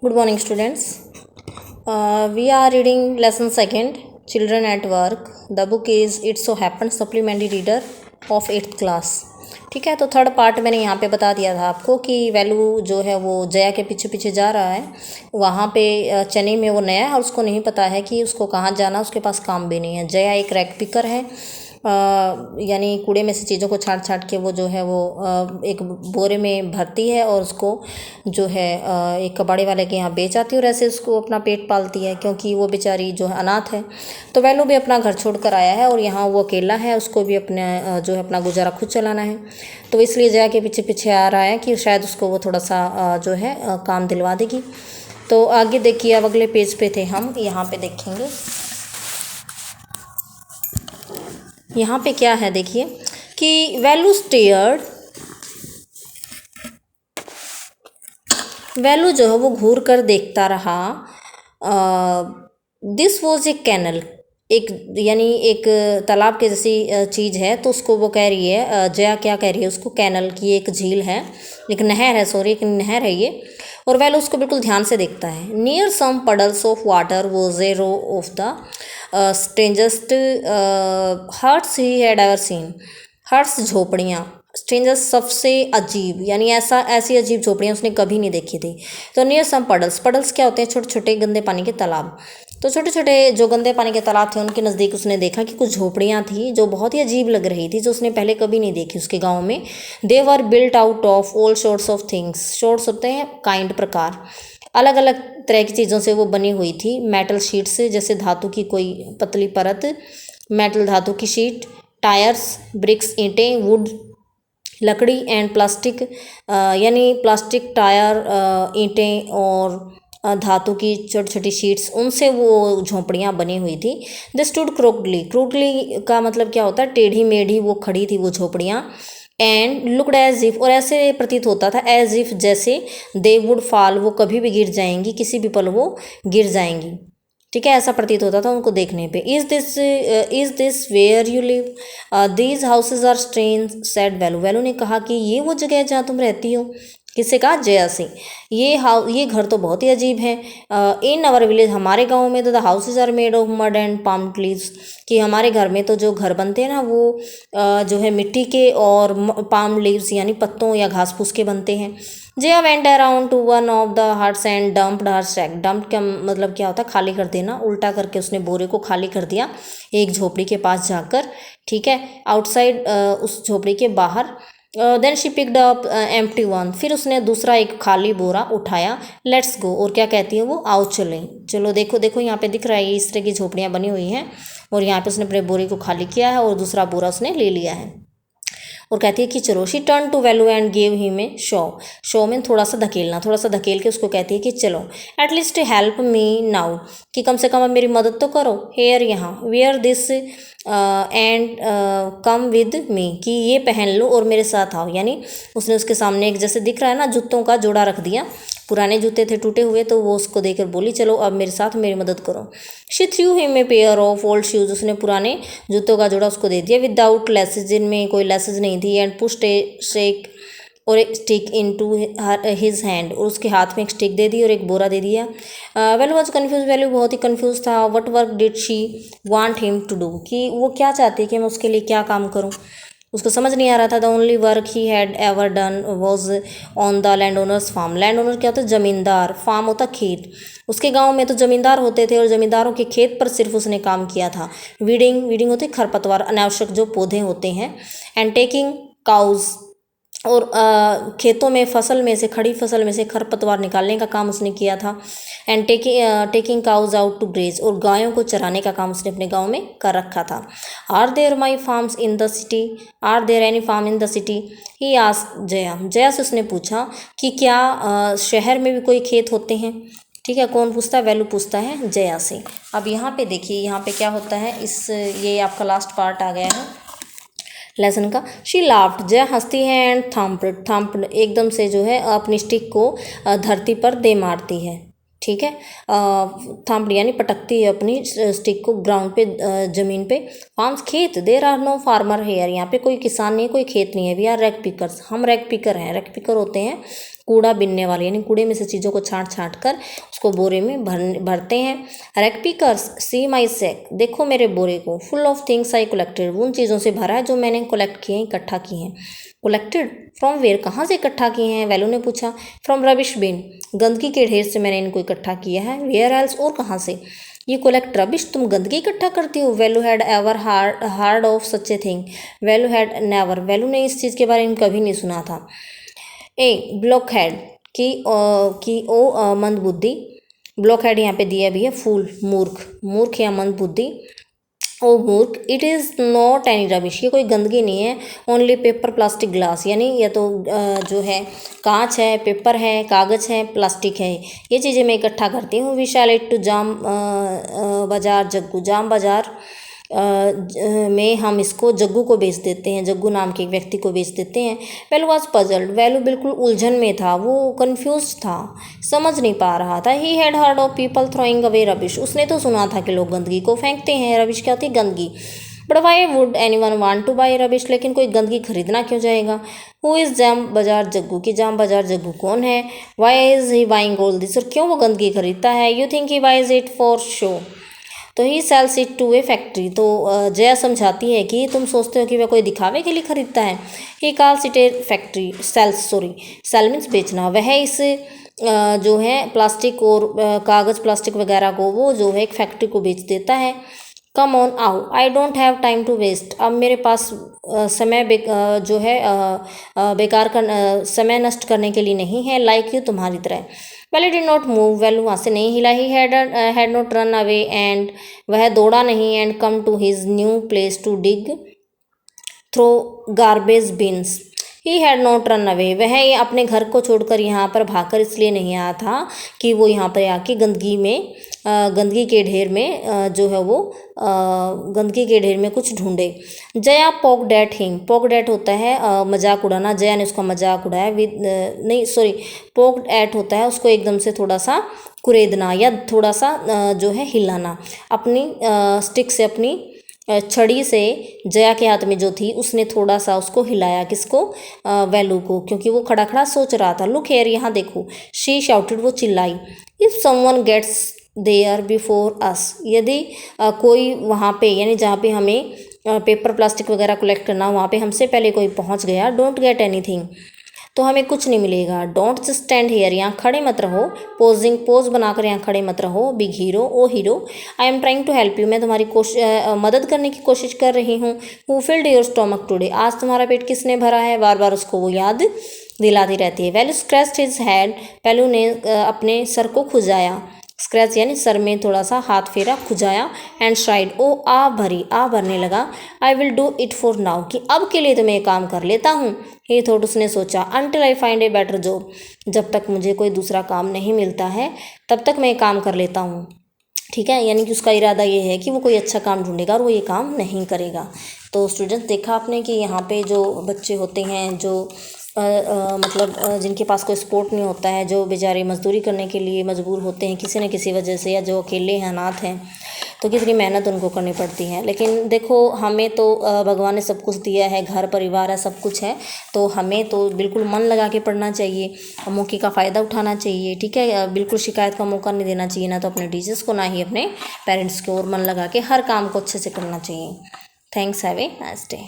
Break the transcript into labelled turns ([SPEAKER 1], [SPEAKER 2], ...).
[SPEAKER 1] Good morning, students. We are reading lesson second, Children at Work. The book is It So Happens Supplementary Reader of 8th class. ठीक है, तो third part मैंने यहाँ पे बता दिया था आपको कि वैल्यू जो है वो जया के पीछे पीछे जा रहा है। वहाँ पे चेन्नई में वो नया है और उसको नहीं पता है कि उसको कहाँ जाना, उसके पास काम भी नहीं है। जया एक रैक पिकर है, यानी कूड़े में से चीज़ों को छांट छांट के वो जो है वो एक बोरे में भरती है और उसको जो है एक कबाड़े वाले के यहाँ बेच आती है और ऐसे उसको अपना पेट पालती है, क्योंकि वो बेचारी जो है अनाथ है। तो वैल्यू भी अपना घर छोड़ कर आया है और यहाँ वो अकेला है, उसको भी अपने जो है अपना गुजारा खुद चलाना है। तो इसलिए जया के पीछे पीछे आ रहा है कि शायद उसको वो थोड़ा सा जो है काम दिलवा देगी। तो आगे देखिए, अब अगले पेज पे थे हम, यहाँ पे देखेंगे यहाँ पे क्या है। देखिए कि वैल्यू स्टेयर्ड, वैल्यू जो है वो घूर कर देखता रहा। दिस वॉज ए कैनल, एक यानी एक तालाब के जैसी चीज़ है। तो उसको वो कह रही है, जया क्या कह रही है उसको, कैनल की एक झील है, एक नहर है, सॉरी एक नहर है ये। और वैल्यू उसको बिल्कुल ध्यान से देखता है। Near some puddles of water was a row of the strangest huts he had ever seen. Huts झोपड़ियाँ, स्ट्रेंजर्स सबसे अजीब, यानी ऐसी अजीब झोपड़ियाँ उसने कभी नहीं देखी थी। तो नियर सम पडल्स, पडल्स क्या होते हैं, छोटे छोटे गंदे पानी के तालाब। तो छोटे छोटे जो गंदे पानी के तालाब थे उनके नज़दीक उसने देखा कि कुछ झोपड़ियाँ थी जो बहुत ही अजीब लग रही थी, जो उसने पहले कभी नहीं देखी उसके गाँव में। They were built out of all sorts of things, sorts होते हैं काइंड, प्रकार, अलग अलग तरह की चीज़ों से वो बनी हुई थी। मेटल शीट से, जैसे धातु की कोई पतली परत, मेटल धातु की शीट, टायर्स, ब्रिक्स ईंटें, वुड लकड़ी, एंड प्लास्टिक, यानी प्लास्टिक, टायर, ईंटें और धातु की छोटी छोटी शीट्स, उनसे वो झोंपड़ियाँ बनी हुई थी। द स्टूड क्रोकली, क्रोकली का मतलब क्या होता है, टेढ़ी मेढ़ी वो खड़ी थी वो झोपड़ियाँ। एंड लुकड एज इफ, और ऐसे प्रतीत होता था एज इफ जैसे, दे वुड फॉल, वो कभी भी गिर जाएंगी, किसी भी पल वो गिर जाएंगी। ठीक है, ऐसा प्रतीत होता था उनको देखने पे। Is this where you live, these houses are strange said Velu. Velu ने कहा कि ये वो जगह है जहाँ तुम रहती हो। किससे कहा, जया से। ये घर तो बहुत ही अजीब है। इन आवर विलेज, हमारे गांव में तो the houses are made of mud and palm leaves, कि हमारे घर में तो जो घर बनते हैं ना वो जो है मिट्टी के और पाम लीव्स यानी पत्तों या घास फूस के बनते हैं। Jaya went around to one of the huts and dumped her sack. Dump का मतलब क्या होता है, खाली कर देना, उल्टा करके उसने बोरे को खाली कर दिया एक झोपड़ी के पास जाकर। ठीक है, आउटसाइड, उस झोपड़ी के बाहर। Then she picked up empty one, फिर उसने दूसरा एक खाली बोरा उठाया। लेट्स गो, और क्या कहती है वो, आओ चलें। चलो देखो देखो यहाँ पे दिख रहा है इस तरह की झोपड़ियाँ बनी हुई हैं और यहाँ पे उसने अपने बोरे को खाली किया है और दूसरा बोरा उसने ले लिया है। और कहती है कि चलो, she turn to Velu and gave him a show. Show में थोड़ा सा धकेलना, थोड़ा सा धकेल के उसको कहती है कि चलो, एटलीस्ट हेल्प मी नाउ, कि कम से कम अब मेरी मदद तो करो। हेयर, यहाँ, wear this and come with me, कि ये पहन लो और मेरे साथ आओ। यानी उसने उसके सामने एक, जैसे दिख रहा है ना, जूतों का जोड़ा रख दिया। पुराने जूते थे टूटे हुए, तो वो उसको देकर बोली चलो अब मेरे साथ मेरी मदद करो। She threw him a pair of old shoes, उसने पुराने जूतों का जोड़ा उसको दे दिया, विदाउट लेसेज, जिनमें कोई लेसेज नहीं थी। एंड पुश्ड ए शेक और एक stick into his hand, और उसके हाथ में एक स्टिक दे दी और एक बोरा दे दिया। वैल्यू वॉज कन्फ्यूज, वैल्यू बहुत ही कन्फ्यूज था। What work did she want him to do, कि वो क्या चाहती है कि मैं उसके लिए क्या काम करूँ, उसको समझ नहीं आ रहा था। The only work he had ever done was on the land owner's farm. Land owner क्या होता है, जमींदार, फार्म होता खेत। उसके गांव में तो जमींदार होते थे और जमींदारों के खेत पर सिर्फ उसने काम किया था। वीडिंग, वीडिंग होती है खरपतवार, अनावश्यक जो पौधे होते हैं। एंड टेकिंग काउज, और खेतों में फसल में से, खड़ी फसल में से खरपतवार निकालने का काम उसने किया था। And taking cows out to graze, और गायों को चराने का काम उसने अपने गांव में कर रखा था। Are there my farms in the city, are there any farm in the city, he asked Jaya. Jaya से उसने पूछा कि क्या शहर में भी कोई खेत होते हैं। ठीक है, कौन पूछता है, वैल्यू पूछता है जया से। अब यहाँ पे देखिए, यहाँ पे क्या होता है, ये आपका लास्ट पार्ट आ गया है लेसन का। शी लाफ्ड, जया हंसती है। एंड थम्प्ड, एकदम से जो है अपनी स्टिक को धरती पर दे मारती है। ठीक है। थंप्ड यानी पटकती है अपनी स्टिक को ग्राउंड पे, ज़मीन पे। फार्म्स खेत, there are no farmer here, यहाँ पे कोई किसान नहीं है, कोई खेत नहीं है। वी आर रैग पिकर्स, हम रैग पिकर हैं। रैग पिकर होते हैं कूड़ा बिनने वाले, यानी कूड़े में से चीज़ों को छांट छांट कर उसको बोरे में भरते हैं। रैग पिकर्स सी माई सैक, देखो मेरे बोरे को। Full of things I collected, उन चीज़ों से भरा है जो मैंने कलेक्ट किए हैं, इकट्ठा किए हैं। कलेक्टेड फ्रॉम वेयर, कहाँ से इकट्ठा किए हैं, वैल्यू ने पूछा। फ्रॉम रबिश बिन, गंदगी के ढेर से मैंने इनको इकट्ठा किया है। वेयर एल्स, और कहाँ से। ये कलेक्ट रबिश, तुम गंदगी इकट्ठा करती हो। Value had ever hard of such a thing, value had never, value ने इस चीज़ के बारे में कभी नहीं सुना था। ए ब्लॉक हेड की ओ मंदबुद्धि, ब्लॉक हेड यहाँ पे दिया भी है फूल, मूर्ख, मूर्ख या मंदबुद्धि। ओ मूर्ख, it is not any rubbish, ये कोई गंदगी नहीं है। ओनली पेपर प्लास्टिक ग्लास, यानी या तो जो है कांच है, पेपर है, कागज़ है, प्लास्टिक है, ये चीज़ें मैं इकट्ठा करती हूँ। वी शैल इट टू जाम बाज़ार जग्गू, जाम बाज़ार में हम इसको जग्गू को बेच देते हैं, जग्गू नाम के एक व्यक्ति को बेच देते हैं। वैल्यू वॉज पजल्ड, वैल्यू बिल्कुल उलझन में था, वो कन्फ्यूज था, समझ नहीं पा रहा था। He had heard of people throwing away rubbish, उसने तो सुना था कि लोग गंदगी को फेंकते हैं। रबिश क्या होती है, गंदगी। But why would any one want two by rubbish, लेकिन कोई गंदगी खरीदना क्यों जाएगा। हु इज़ जाम बाजार जग्गू, की जाम बाजार जग्गू कौन है। Why is he buying all this, और क्यों वो गंदगी खरीदता है। You think he buys it for show, तो he sells it to a factory, तो जया समझाती है कि तुम सोचते हो कि वह कोई दिखावे के लिए खरीदता है। He calls it a factory, sell means बेचना। वह इस जो है प्लास्टिक और कागज़ प्लास्टिक वगैरह को वो जो है एक फैक्ट्री को बेच देता है। कम ऑन आओ, I don't have time to waste, अब मेरे पास समय जो है बेकार समय नष्ट करने के लिए नहीं है। लाइक यू, तुम्हारी तरह। Well it did not move, Velu वहाँ से नहीं हिला। He had not run away and, वह दौड़ा नहीं। And come to his new place to dig through garbage bins, he had not run away, वह अपने घर को छोड़कर यहाँ पर भागकर इसलिए नहीं आया था कि वो यहाँ पर आके गंदगी में गंदगी के ढेर में जो है वो गंदगी के ढेर में कुछ ढूंढे। Jaya poked at him, poked at होता है मजाक उड़ाना, जया ने उसका मजाक उड़ाया। विद नहीं सॉरी, पोक्ड एट होता है उसको एकदम से थोड़ा सा कुरेदना या थोड़ा सा जो है हिलाना। अपनी स्टिक से, अपनी छड़ी से जया के हाथ में जो थी उसने थोड़ा सा उसको हिलाया, किसको, वैल्यू को, क्योंकि वो खड़ा खड़ा सोच रहा था। लुक हेयर, यहाँ देखो। शी शाउटेड, वो चिल्लाई। If someone gets there before us, यदि कोई वहाँ पे, यानी जहाँ पे हमें पेपर प्लास्टिक वगैरह कलेक्ट करना, वहाँ पे हमसे पहले कोई पहुँच गया, डोंट गेट एनीथिंग, तो हमें कुछ नहीं मिलेगा। डोंट स्टैंड हेयर, यहाँ खड़े मत रहो। पोजिंग, पोज बनाकर यहाँ खड़े मत रहो। Big hero, oh hero. I am trying to help you, मैं तुम्हारी मदद करने की कोशिश कर रही हूँ। Who filled your stomach today, आज तुम्हारा पेट किसने भरा है, बार बार उसको वो याद दिलाती रहती है। वैल्यू स्क्रैच्ड हिज हेड, पहलू ने अपने सर को खुजाया। स्क्रैच यानी सर में थोड़ा सा हाथ फेरा, खुजाया। एंड शाइड, ओ आ भरी, आ भरने लगा। I will do it for now, कि अब के लिए तो मैं ये काम कर लेता हूँ। ही थॉट, उसने सोचा। Until I find a better job, जब तक मुझे कोई दूसरा काम नहीं मिलता है तब तक मैं ये काम कर लेता हूँ। ठीक है, यानी कि उसका इरादा ये है कि वो कोई अच्छा काम ढूंढेगा और वो ये काम नहीं करेगा। तो स्टूडेंट्स, देखा आपने कि यहाँ पे जो बच्चे होते हैं, जो मतलब जिनके पास कोई सपोर्ट नहीं होता है, जो बेचारे मजदूरी करने के लिए मजबूर होते हैं किसी न किसी वजह से, या जो अकेले हैं, अनाथ हैं, तो कितनी मेहनत उनको करनी पड़ती है। लेकिन देखो, हमें तो भगवान ने सब कुछ दिया है, घर परिवार है, सब कुछ है, तो हमें तो बिल्कुल मन लगा के पढ़ना चाहिए, मौके का फ़ायदा उठाना चाहिए। ठीक है, बिल्कुल शिकायत का मौका नहीं देना चाहिए, ना तो अपने टीचर्स को, ना ही अपने पेरेंट्स को, और मन लगा के हर काम को अच्छे से करना चाहिए। Thanks, have a nice day.